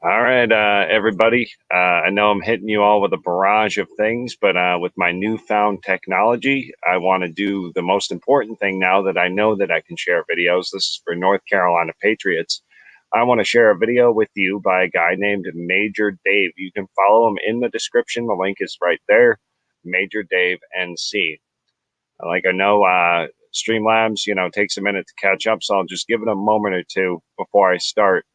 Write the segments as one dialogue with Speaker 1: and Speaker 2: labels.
Speaker 1: All right, everybody. I know I'm hitting you all with a barrage of things, but with my newfound technology, I want to do the most important thing now that I know that I can share videos. This is for North Carolina Patriots. I want to share a video with you by a guy named Major Dave. You can follow him in the description. The link is right there. Major Dave NC. Like I know Streamlabs, takes a minute to catch up, so I'll just give it a moment or two before I start.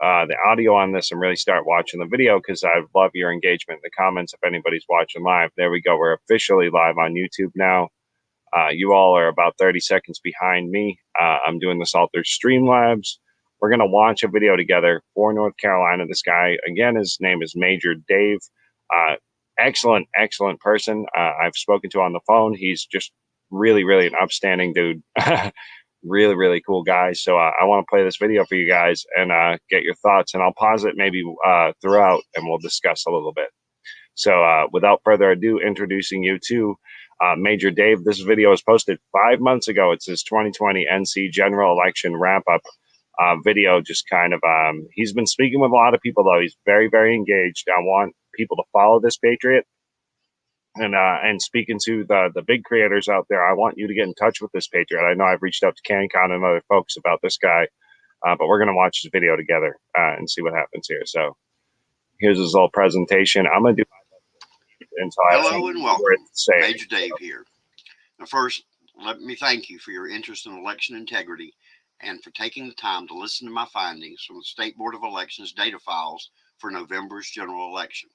Speaker 1: The audio on this and really start watching the video because I love your engagement in the comments if anybody's watching live. There we go. We're officially live on YouTube now. You all are about 30 seconds behind me. I'm doing this all through Streamlabs. We're going to watch a video together for North Carolina. This guy, again, his name is Major Dave. Uh, excellent person. I've spoken to on the phone. He's just really an upstanding dude. Really cool guy. So I want to play this video for you guys and get your thoughts. And I'll pause it maybe throughout and we'll discuss a little bit. So without further ado, introducing you to Major Dave. This video was posted 5 months ago. It's his 2020 NC general election wrap up video. Just kind of, he's been speaking with a lot of people though. He's very engaged. I want people to follow this Patriot. And speaking to the big creators out there, I want you to get in touch with this Patriot. I know I've reached out to CanCon and other folks about this guy, but we're going to watch this video together and see what happens here. So here's his little presentation. I'm going to do until I
Speaker 2: Hello and welcome. Major Dave here. Now, first, let me thank you for your interest in election integrity and for taking the time to listen to my findings from the State Board of Elections data files for November's general election.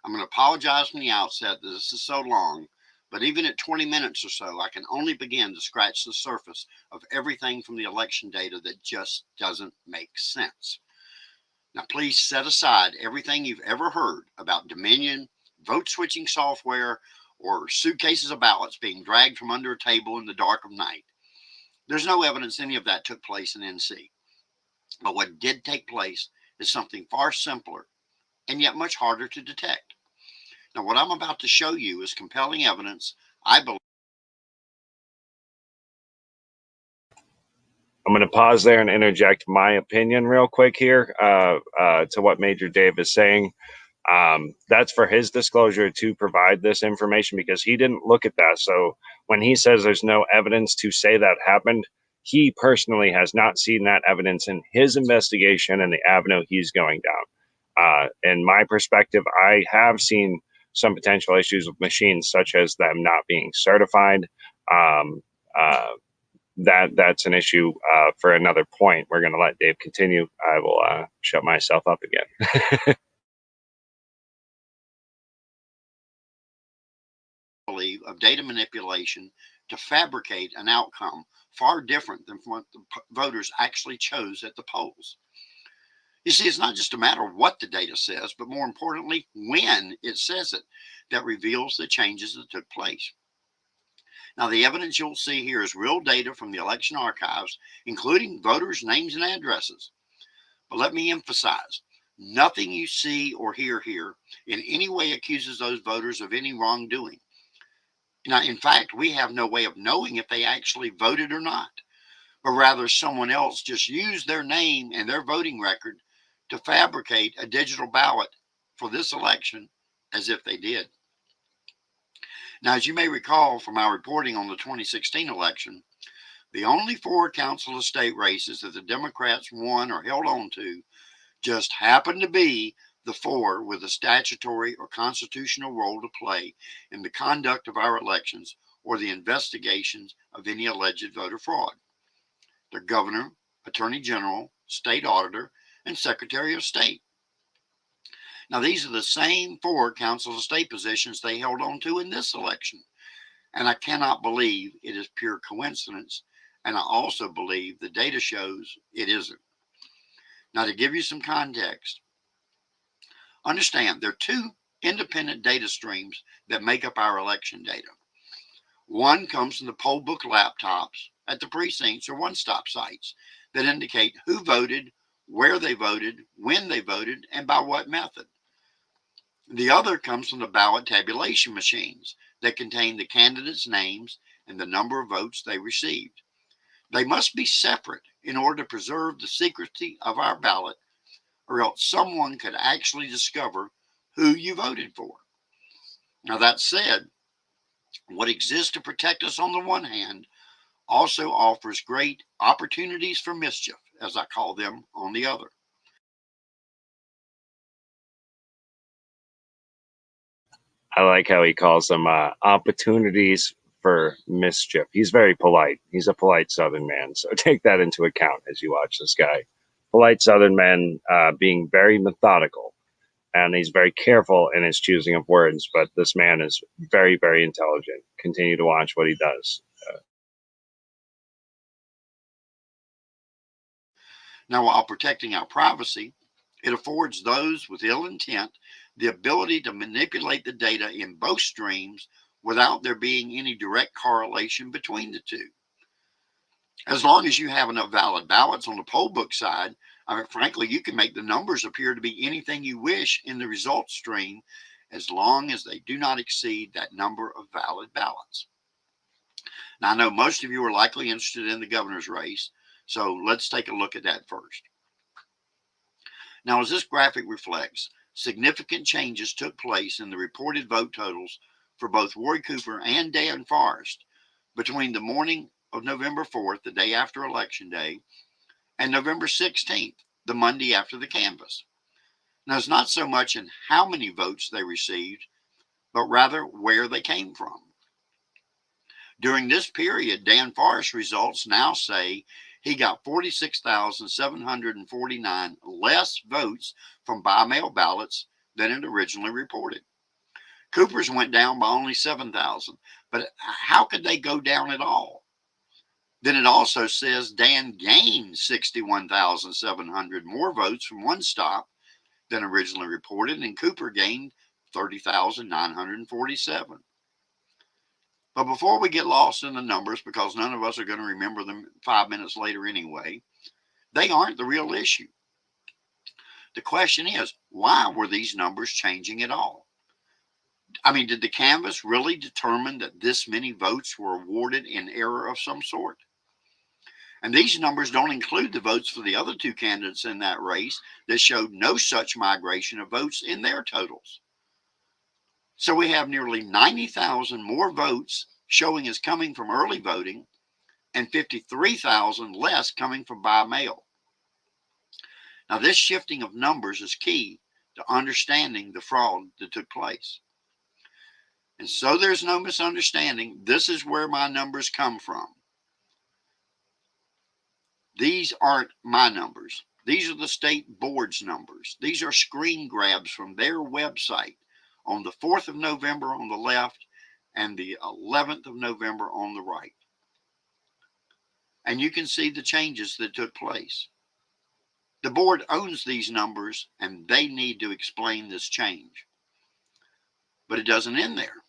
Speaker 2: I'm going to apologize from the outset that this is so long, but even at 20 minutes or so, I can only begin to scratch the surface of everything from the election data that just doesn't make sense. Now, please set aside everything you've ever heard about Dominion, vote switching software, or suitcases of ballots being dragged from under a table in the dark of night. There's no evidence any of that took place in NC. But what did take place is something far simpler and yet much harder to detect. Now, what I'm about to show you is compelling evidence, I believe.
Speaker 1: I'm going to pause there and interject my opinion real quick here to what Major Dave is saying. That's for his disclosure to provide this information because he didn't look at that. So when he says there's no evidence to say that happened, he personally has not seen that evidence in his investigation and the avenue he's going down. In my perspective, I have seen some potential issues with machines, such as them not being certified. That's an issue for another point. We're going to let Dave continue. I will shut myself up again.
Speaker 2: Of data manipulation to fabricate an outcome far different than what the voters actually chose at the polls. You see, it's not just a matter of what the data says, but more importantly, when it says it, that reveals the changes that took place. Now, the evidence you'll see here is real data from the election archives, including voters' names and addresses. But let me emphasize, nothing you see or hear here in any way accuses those voters of any wrongdoing. Now, in fact, we have no way of knowing if they actually voted or not, but rather someone else just used their name and their voting record to fabricate a digital ballot for this election as if they did. Now, as you may recall from our reporting on the 2016 election, the only 4 council of state races that the Democrats won or held on to just happened to be the 4 with a statutory or constitutional role to play in the conduct of our elections or the investigations of any alleged voter fraud. The governor, attorney general, state auditor, and secretary of state. Now, these are the same 4 council of state positions they held on to in this election. And I cannot believe it is pure coincidence. And I also believe the data shows it isn't. Now, to give you some context, understand there are 2 independent data streams that make up our election data. One comes from the poll book laptops at the precincts or one-stop sites that indicate who voted, where they voted, when they voted, and by what method. The other comes from the ballot tabulation machines that contain the candidates' names and the number of votes they received. They must be separate in order to preserve the secrecy of our ballot or else someone could actually discover who you voted for. Now, that said, what exists to protect us on the one hand also offers great opportunities for mischief, as I call them, on the other.
Speaker 1: I like how he calls them opportunities for mischief. He's very polite. He's a polite Southern man. So take that into account as you watch this guy. Polite Southern man being very methodical, and he's very careful in his choosing of words. But this man is very, very intelligent. Continue to watch what he does.
Speaker 2: Now, while protecting our privacy, it affords those with ill intent the ability to manipulate the data in both streams without there being any direct correlation between the two. As long as you have enough valid ballots on the poll book side, I mean, frankly, you can make the numbers appear to be anything you wish in the results stream as long as they do not exceed that number of valid ballots. Now, I know most of you are likely interested in the governor's race, so let's take a look at that first. Now, as this graphic reflects, significant changes took place in the reported vote totals for both Roy Cooper and Dan Forrest between the morning of November 4th, the day after Election Day, and November 16th, the Monday after the canvass. Now, it's not so much in how many votes they received, but rather where they came from. During this period, Dan Forrest's results now say he got 46,749 less votes from by-mail ballots than it originally reported. Cooper's went down by only 7,000, but how could they go down at all? Then it also says Dan gained 61,700 more votes from one stop than originally reported, and Cooper gained 30,947. But before we get lost in the numbers, because none of us are going to remember them 5 minutes later anyway, they aren't the real issue. The question is, why were these numbers changing at all? I mean, did the canvass really determine that this many votes were awarded in error of some sort? And these numbers don't include the votes for the other two candidates in that race that showed no such migration of votes in their totals. So we have nearly 90,000 more votes showing as coming from early voting and 53,000 less coming from by mail. Now, this shifting of numbers is key to understanding the fraud that took place. And so there's no misunderstanding. This is where my numbers come from. These aren't my numbers. These are the state board's numbers. These are screen grabs from their website on the 4th of November on the left and the 11th of November on the right. And you can see the changes that took place. The board owns these numbers and they need to explain this change. But it doesn't end there.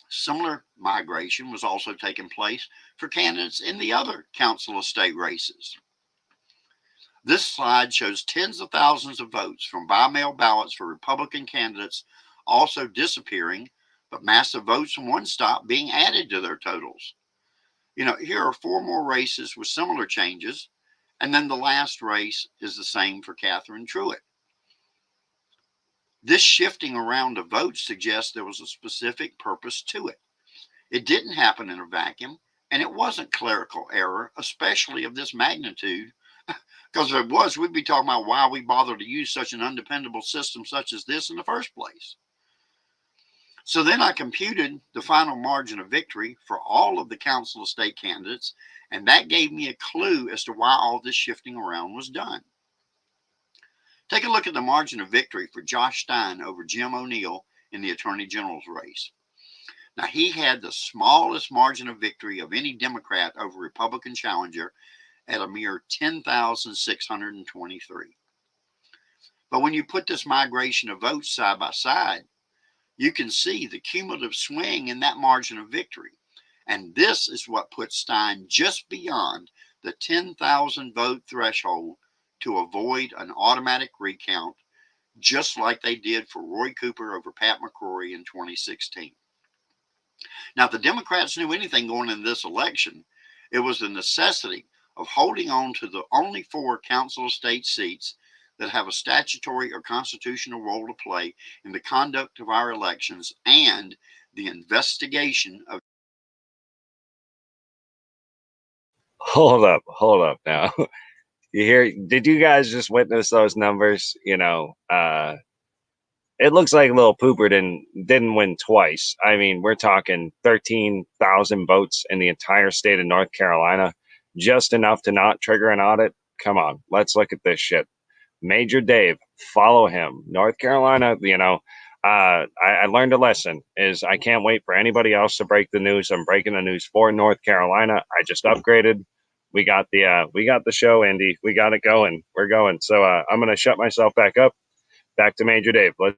Speaker 2: Similar migration was also taking place for candidates in the other council of state races. This slide shows tens of thousands of votes from by-mail ballots for Republican candidates also disappearing, but massive votes from one stop being added to their totals. You know, here are 4 more races with similar changes, and then the last race is the same for Catherine Truitt. This shifting around of votes suggests there was a specific purpose to it. It didn't happen in a vacuum, and it wasn't clerical error, especially of this magnitude, because if it was, we'd be talking about why we bother to use such an undependable system such as this in the first place. So then I computed the final margin of victory for all of the council of state candidates, and that gave me a clue as to why all this shifting around was done. Take a look at the margin of victory for Josh Stein over Jim O'Neill in the Attorney General's race. Now, he had the smallest margin of victory of any Democrat over Republican challenger at a mere 10,623. But when you put this migration of votes side by side, you can see the cumulative swing in that margin of victory. And this is what puts Stein just beyond the 10,000 vote threshold to avoid an automatic recount, just like they did for Roy Cooper over Pat McCrory in 2016. Now, if the Democrats knew anything going into this election, it was the necessity of holding on to the only 4 council of state seats that have a statutory or constitutional role to play in the conduct of our elections and the investigation of.
Speaker 1: Hold up now. You hear, did you guys just witness those numbers? It looks like Lil Pooper didn't win twice. I mean, we're talking 13,000 votes in the entire state of North Carolina, just enough to not trigger an audit. Come on, let's look at this shit. Major Dave, follow him. North Carolina, I learned a lesson. Is I can't wait for anybody else to break the news. I'm breaking the news for North Carolina. I just upgraded. We got the show, Andy. We got it going. We're going. So I'm gonna shut myself back up. Back to Major Dave. Let's.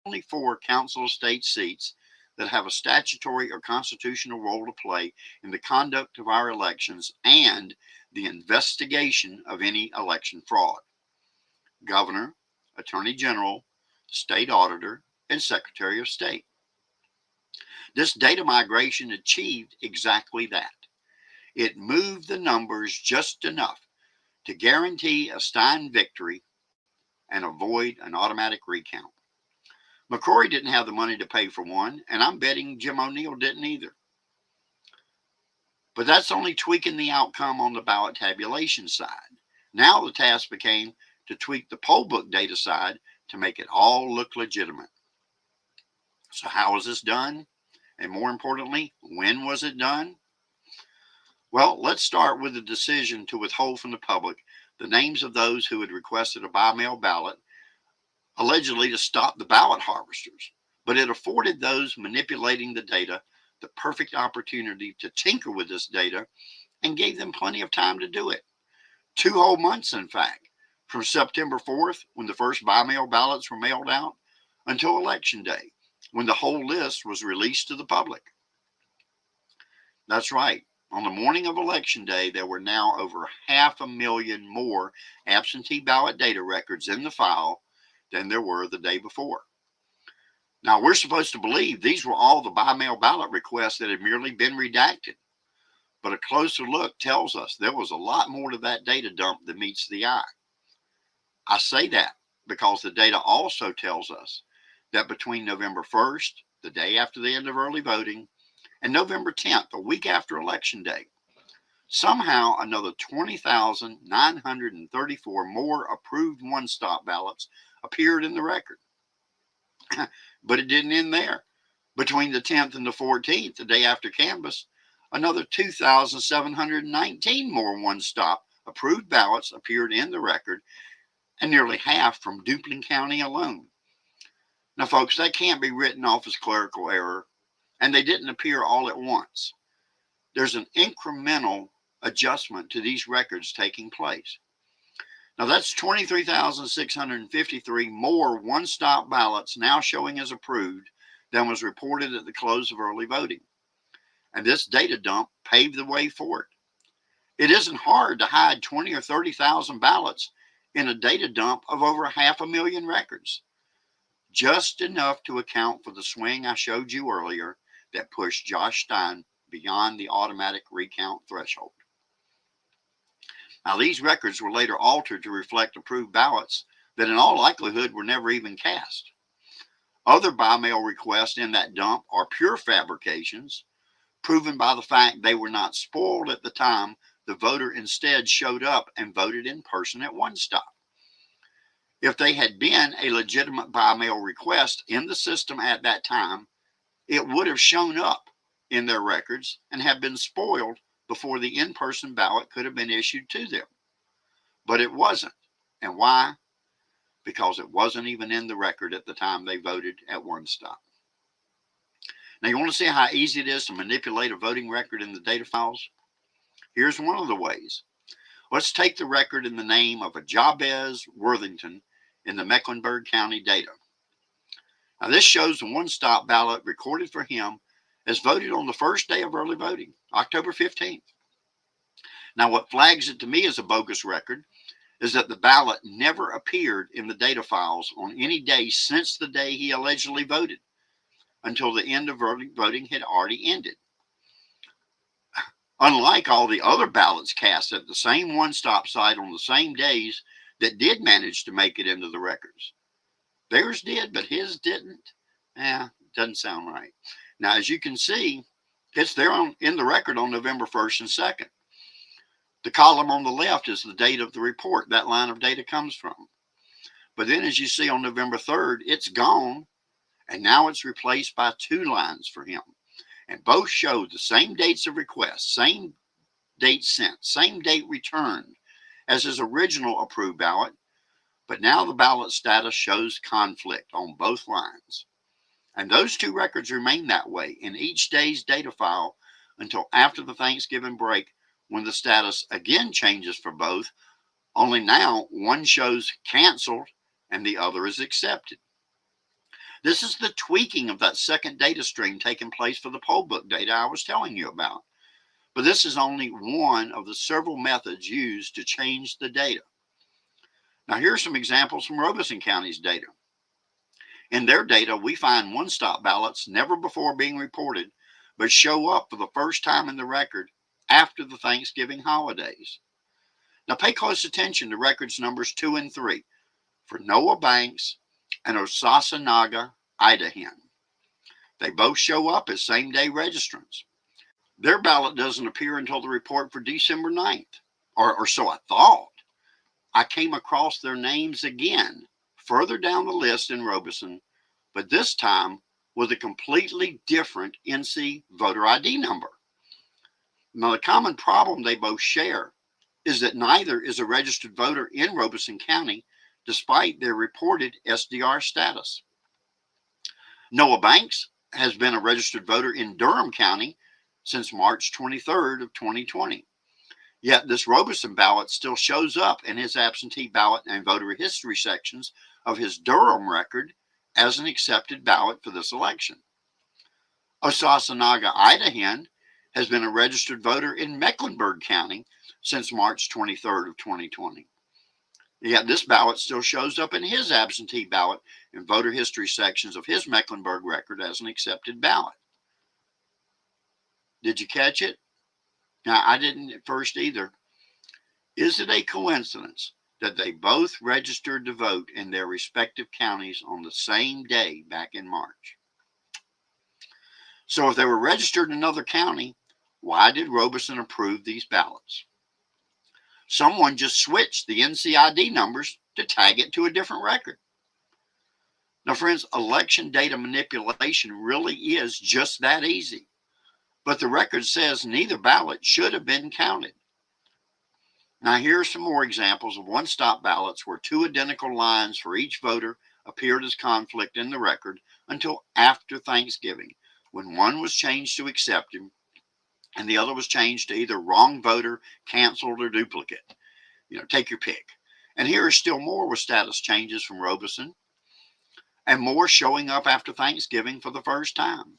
Speaker 2: 24 council estate seats that have a statutory or constitutional role to play in the conduct of our elections and the investigation of any election fraud: Governor, Attorney General, State Auditor, and Secretary of State. This data migration achieved exactly that. It moved the numbers just enough to guarantee a Stein victory and avoid an automatic recount. McCrory didn't have the money to pay for one, and I'm betting Jim O'Neill didn't either. But that's only tweaking the outcome on the ballot tabulation side. Now the task became to tweak the poll book data side to make it all look legitimate. So how was this done? And more importantly, when was it done? Well, let's start with the decision to withhold from the public the names of those who had requested a by-mail ballot, allegedly to stop the ballot harvesters. But it afforded those manipulating the data the perfect opportunity to tinker with this data and gave them plenty of time to do it. 2 whole months, in fact, from September 4th, when the first by-mail ballots were mailed out, until Election Day, when the whole list was released to the public. That's right. On the morning of Election Day, there were now over 500,000 more absentee ballot data records in the file than there were the day before. Now, we're supposed to believe these were all the by-mail ballot requests that had merely been redacted. But a closer look tells us there was a lot more to that data dump than meets the eye. I say that because the data also tells us that between November 1st, the day after the end of early voting, and November 10th, a week after Election Day, somehow another 20,934 more approved one-stop ballots appeared in the record. But it didn't end there. Between the 10th and the 14th, the day after canvass, another 2,719 more one-stop approved ballots appeared in the record, and nearly half from Duplin County alone. Now, folks, that can't be written off as clerical error, and they didn't appear all at once. There's an incremental adjustment to these records taking place. Now, that's 23,653 more one-stop ballots now showing as approved than was reported at the close of early voting. And this data dump paved the way for it. It isn't hard to hide 20 or 30,000 ballots in a data dump of over 500,000 records. Just enough to account for the swing I showed you earlier that pushed Josh Stein beyond the automatic recount threshold. Now, these records were later altered to reflect approved ballots that in all likelihood were never even cast. Other by-mail requests in that dump are pure fabrications, proven by the fact they were not spoiled at the time the voter instead showed up and voted in person at one stop. If they had been a legitimate by-mail request in the system at that time, it would have shown up in their records and have been spoiled before the in-person ballot could have been issued to them. But it wasn't. And why? Because it wasn't even in the record at the time they voted at one stop. Now, you want to see how easy it is to manipulate a voting record in the data files? Here's one of the ways. Let's take the record in the name of a Jabez Worthington in the Mecklenburg County data. Now, this shows the one-stop ballot recorded for him as voted on the first day of early voting, October 15th. Now, what flags it to me as a bogus record is that the ballot never appeared in the data files on any day since the day he allegedly voted. until the end of voting had already ended. Unlike all the other ballots cast at the same one-stop site on the same days that did manage to make it into the records. Theirs did, but his didn't. Doesn't sound right. Now, as you can see, it's there in the record on November 1st and 2nd. The column on the left is the date of the report that line of data comes from. But then as you see on November 3rd, it's gone, and now it's replaced by two lines for him. And both show the same dates of request, same date sent, same date returned as his original approved ballot, but now the ballot status shows conflict on both lines. And those two records remain that way in each day's data file until after the Thanksgiving break, when the status again changes for both, only now one shows canceled and the other is accepted. This is the tweaking of that second data stream taking place for the poll book data I was telling you about. But this is only one of the several methods used to change the data. Now, here are some examples from Robeson County's data. In their data, we find one-stop ballots never before being reported, but show up for the first time in the record after the Thanksgiving holidays. Now, pay close attention to records numbers 2 and 3 for Noah Banks and Osasanaga Idahan. They both show up as same-day registrants. Their ballot doesn't appear until the report for December 9th, or so I thought. I came across their names again further down the list in Robeson, but this time with a completely different NC voter ID number. Now, the common problem they both share is that neither is a registered voter in Robeson County, despite their reported SDR status. Noah Banks has been a registered voter in Durham County since March 23rd of 2020. Yet this Robeson ballot still shows up in his absentee ballot and voter history sections of his Durham record as an accepted ballot for this election. Osasanaga Idahan has been a registered voter in Mecklenburg County since March 23rd of 2020. Yet this ballot still shows up in his absentee ballot and voter history sections of his Mecklenburg record as an accepted ballot. Did you catch it? Now, I didn't at first either. Is it a coincidence that they both registered to vote in their respective counties on the same day back in March? So if they were registered in another county, why did Robeson approve these ballots? Someone just switched the NCID numbers to tag it to a different record. Now, friends, election data manipulation really is just that easy. But the record says neither ballot should have been counted. Now, here are some more examples of one-stop ballots where two identical lines for each voter appeared as conflict in the record until after Thanksgiving, when one was changed to accepted and the other was changed to either wrong voter, canceled, or duplicate. Take your pick. And here are still more with status changes from Robeson, and more showing up after Thanksgiving for the first time.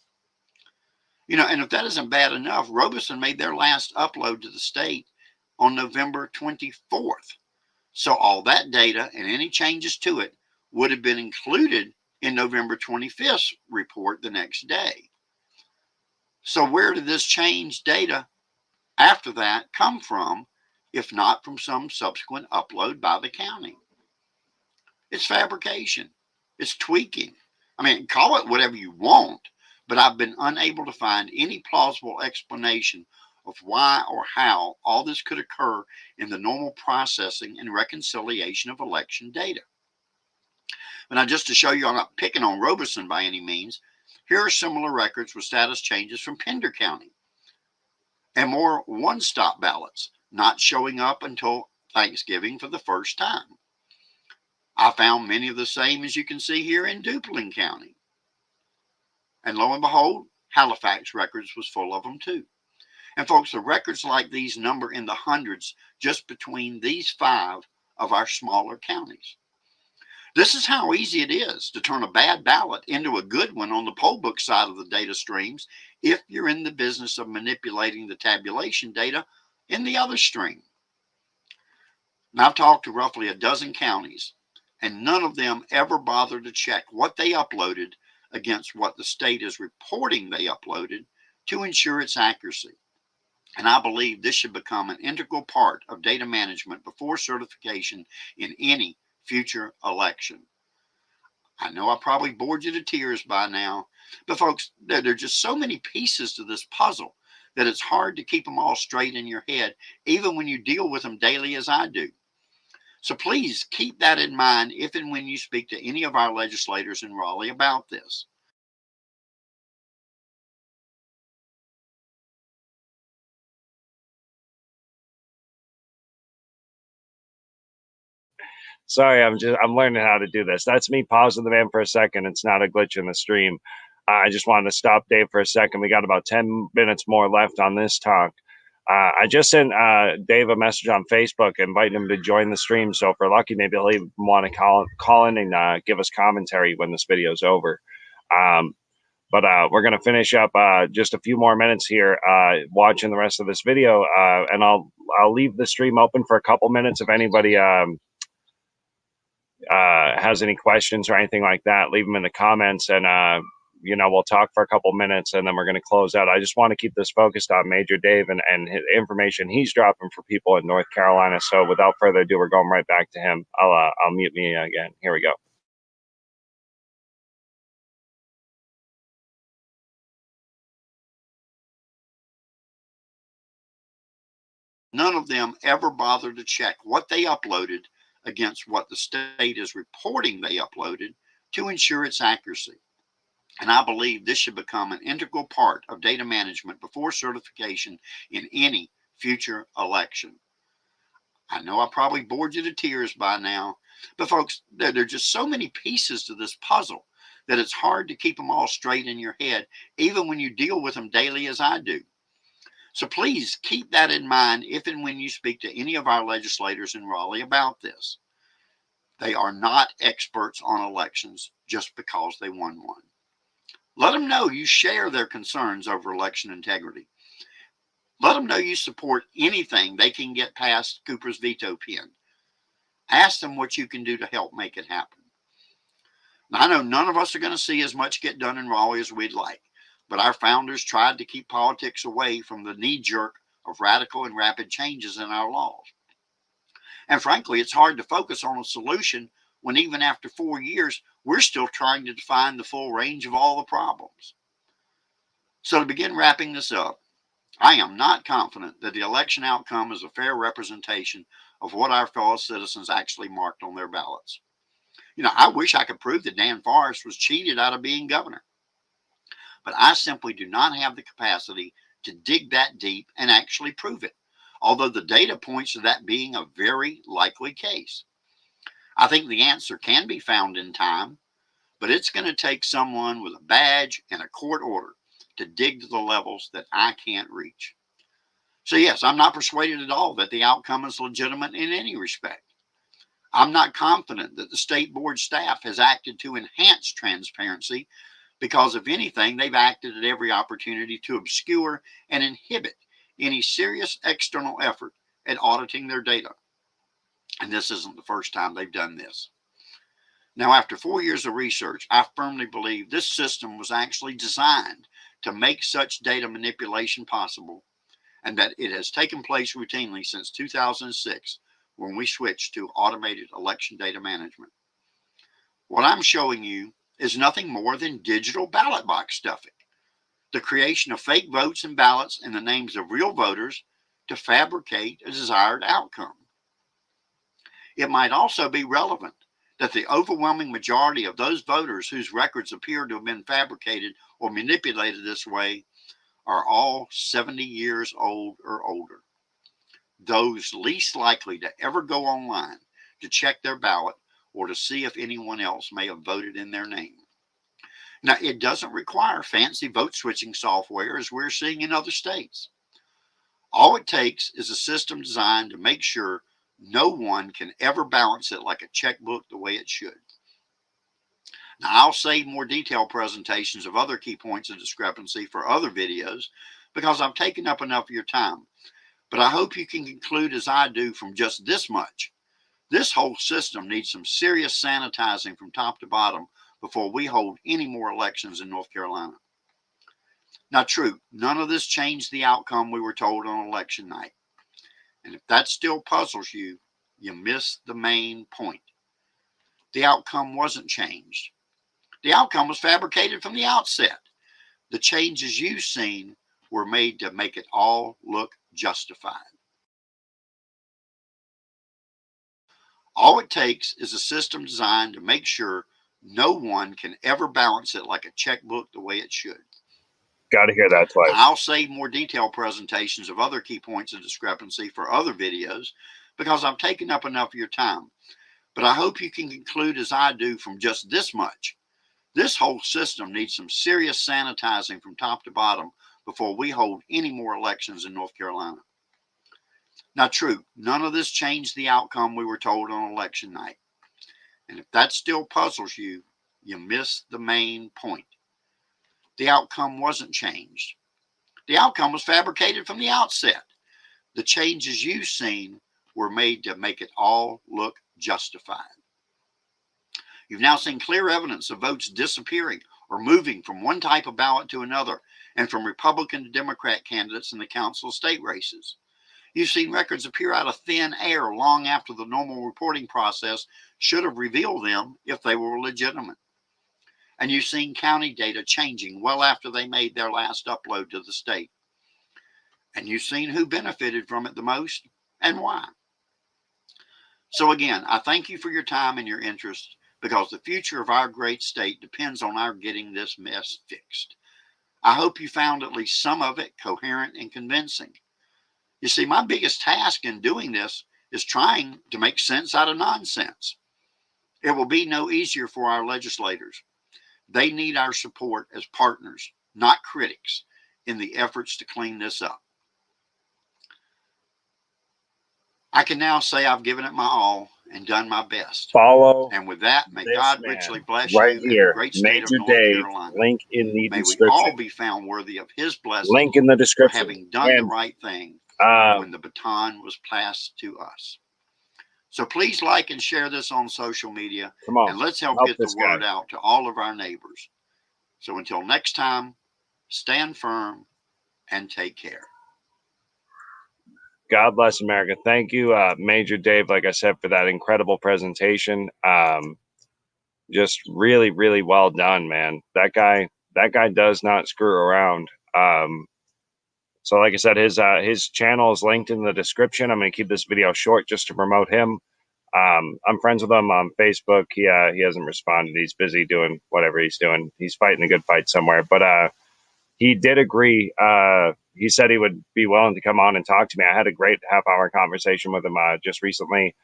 Speaker 2: And if that isn't bad enough, Robeson made their last upload to the state on November 24th. So all that data and any changes to it would have been included in November 25th's report the next day. So where did this changed data after that come from, if not from some subsequent upload by the county? It's fabrication. It's tweaking. Call it whatever you want, but I've been unable to find any plausible explanation of why or how all this could occur in the normal processing and reconciliation of election data. But now, just to show you I'm not picking on Robeson by any means, here are similar records with status changes from Pender County and more one-stop ballots not showing up until Thanksgiving for the first time. I found many of the same, as you can see here, in Duplin County. And lo and behold, Halifax records was full of them too. And folks, the records like these number in the hundreds just between these 5 of our smaller counties. This is how easy it is to turn a bad ballot into a good one on the poll book side of the data streams if you're in the business of manipulating the tabulation data in the other stream. Now, I've talked to roughly a dozen counties, and none of them ever bothered to check what they uploaded against what the state is reporting they uploaded to ensure its accuracy. And I believe this should become an integral part of data management before certification in any future election. I know I probably bored you to tears by now, but folks, there are just so many pieces to this puzzle that it's hard to keep them all straight in your head, even when you deal with them daily as I do. So please keep that in mind if and when you speak to any of our legislators in Raleigh about this.
Speaker 1: Sorry, I'm learning how to do this. That's me pausing the van for a second. It's not a glitch in the stream. I just wanted to stop Dave for a second. We got about 10 minutes more left on this talk. I just sent Dave a message on Facebook inviting him to join the stream. So if we're lucky, maybe he'll even want to call in and give us commentary when this video's over. But we're going to finish up just a few more minutes here watching the rest of this video. And I'll leave the stream open for a couple minutes if anybody has any questions or anything like that, leave them in the comments, and we'll talk for a couple minutes, and then we're going to close out. I just want to keep this focused on Major Dave and his information he's dropping for people in North Carolina. So without further ado, we're going right back to him. I'll mute me again. Here we go.
Speaker 2: None of them ever bothered to check what they uploaded against what the state is reporting they uploaded to ensure its accuracy. And I believe this should become an integral part of data management before certification in any future election. I know I probably bored you to tears by now, but folks, there are just so many pieces to this puzzle that it's hard to keep them all straight in your head, even when you deal with them daily as I do. So please keep that in mind if and when you speak to any of our legislators in Raleigh about this. They are not experts on elections just because they won one. Let them know you share their concerns over election integrity. Let them know you support anything they can get past Cooper's veto pen. Ask them what you can do to help make it happen. Now, I know none of us are going to see as much get done in Raleigh as we'd like, but our founders tried to keep politics away from the knee-jerk of radical and rapid changes in our laws. And frankly, it's hard to focus on a solution when even after 4 years, we're still trying to define the full range of all the problems. So to begin wrapping this up, I am not confident that the election outcome is a fair representation of what our fellow citizens actually marked on their ballots. I wish I could prove that Dan Forrest was cheated out of being governor, but I simply do not have the capacity to dig that deep and actually prove it, although the data points to that being a very likely case. I think the answer can be found in time, but it's going to take someone with a badge and a court order to dig to the levels that I can't reach. So yes, I'm not persuaded at all that the outcome is legitimate in any respect. I'm not confident that the state board staff has acted to enhance transparency because, if anything, they've acted at every opportunity to obscure and inhibit any serious external effort at auditing their data. And this isn't the first time they've done this. Now, after 4 years of research, I firmly believe this system was actually designed to make such data manipulation possible, and that it has taken place routinely since 2006 when we switched to automated election data management. What I'm showing you is nothing more than digital ballot box stuffing, the creation of fake votes and ballots in the names of real voters to fabricate a desired outcome. It might also be relevant that the overwhelming majority of those voters whose records appear to have been fabricated or manipulated this way are all 70 years old or older, those least likely to ever go online to check their ballot or to see if anyone else may have voted in their name. Now, it doesn't require fancy vote switching software as we're seeing in other states. All it takes is a system designed to make sure no one can ever balance it like a checkbook the way it should. Now, I'll save more detailed presentations of other key points of discrepancy for other videos because I've taken up enough of your time. But I hope you can conclude as I do from just this much. This whole system needs some serious sanitizing from top to bottom before we hold any more elections in North Carolina. Now, true, none of this changed the outcome we were told on election night. And if that still puzzles you, you miss the main point. The outcome wasn't changed. The outcome was fabricated from the outset. The changes you've seen were made to make it all look justified. All it takes is a system designed to make sure no one can ever balance it like a checkbook the way it should.
Speaker 1: Got to hear that twice.
Speaker 2: Now, I'll save more detailed presentations of other key points of discrepancy for other videos because I've taken up enough of your time. But I hope you can conclude as I do from just this much. This whole system needs some serious sanitizing from top to bottom before we hold any more elections in North Carolina. Now, true, none of this changed the outcome we were told on election night. And if that still puzzles you, you miss the main point. The outcome wasn't changed. The outcome was fabricated from the outset. The changes you've seen were made to make it all look justified. You've now seen clear evidence of votes disappearing or moving from one type of ballot to another and from Republican to Democrat candidates in the council of state races. You've seen records appear out of thin air long after the normal reporting process should have revealed them if they were legitimate. And you've seen county data changing well after they made their last upload to the state. And you've seen who benefited from it the most and why. So again, I thank you for your time and your interest because the future of our great state depends on our getting this mess fixed. I hope you found at least some of it coherent and convincing. You see, my biggest task in doing this is trying to make sense out of nonsense. It will be no easier for our legislators. They need our support as partners, not critics, in the efforts to clean this up. I can now say I've given it my all and done my best.
Speaker 1: Follow.
Speaker 2: And with that, may God richly bless
Speaker 1: right
Speaker 2: you
Speaker 1: here,
Speaker 2: and the great state
Speaker 1: Major
Speaker 2: of North
Speaker 1: Dave.
Speaker 2: Carolina.
Speaker 1: Link in the
Speaker 2: May
Speaker 1: description.
Speaker 2: we all be found worthy of his blessing.
Speaker 1: Link in the
Speaker 2: for
Speaker 1: description.
Speaker 2: having done the right thing when the baton was passed to us. So please like and share this on social media.
Speaker 1: Come on,
Speaker 2: and let's help get the word out to all of our neighbors. So until next time, stand firm and take care.
Speaker 1: God bless America. Thank you, Major Dave, like I said, for that incredible presentation. Just really, really well done, man. That guy does not screw around. So like I said, his channel is linked in the description. I'm going to keep this video short just to promote him. I'm friends with him on Facebook. He hasn't responded. He's busy doing whatever he's doing. He's fighting a good fight somewhere. But he did agree. He said he would be willing to come on and talk to me. I had a great half-hour conversation with him just recently.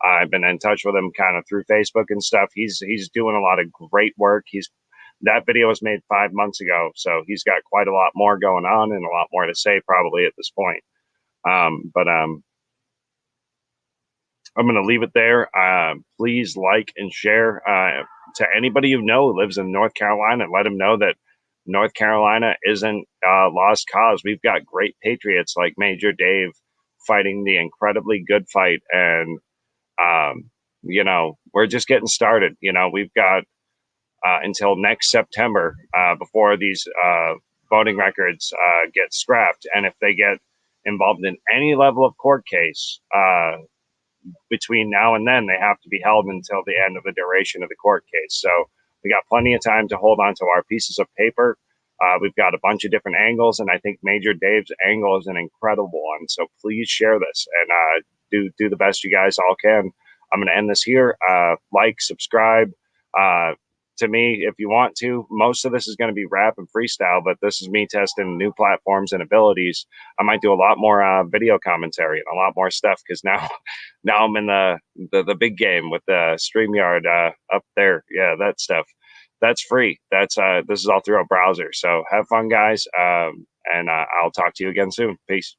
Speaker 1: I've been in touch with him kind of through Facebook and stuff. He's doing a lot of great work. That video was made 5 months ago, so he's got quite a lot more going on and a lot more to say probably at this point. But I'm going to leave it there. Please like and share to anybody you know who lives in North Carolina. Let them know that North Carolina isn't lost cause. We've got great patriots like Major Dave fighting the incredibly good fight. And, we're just getting started. We've got until next September before these voting records get scrapped. And if they get involved in any level of court case between now and then, they have to be held until the end of the duration of the court case. So we got plenty of time to hold on to our pieces of paper. We've got a bunch of different angles, and I think Major Dave's angle is an incredible one. So please share this and do the best you guys all can. I'm going to end this here. Like, subscribe. To me, if you want to, most of this is going to be rap and freestyle, but this is me testing new platforms and abilities. I might do a lot more video commentary and a lot more stuff because now I'm in the big game with the StreamYard up there. Yeah, that stuff. That's free. This is all through a browser. So have fun, guys. And I'll talk to you again soon. Peace.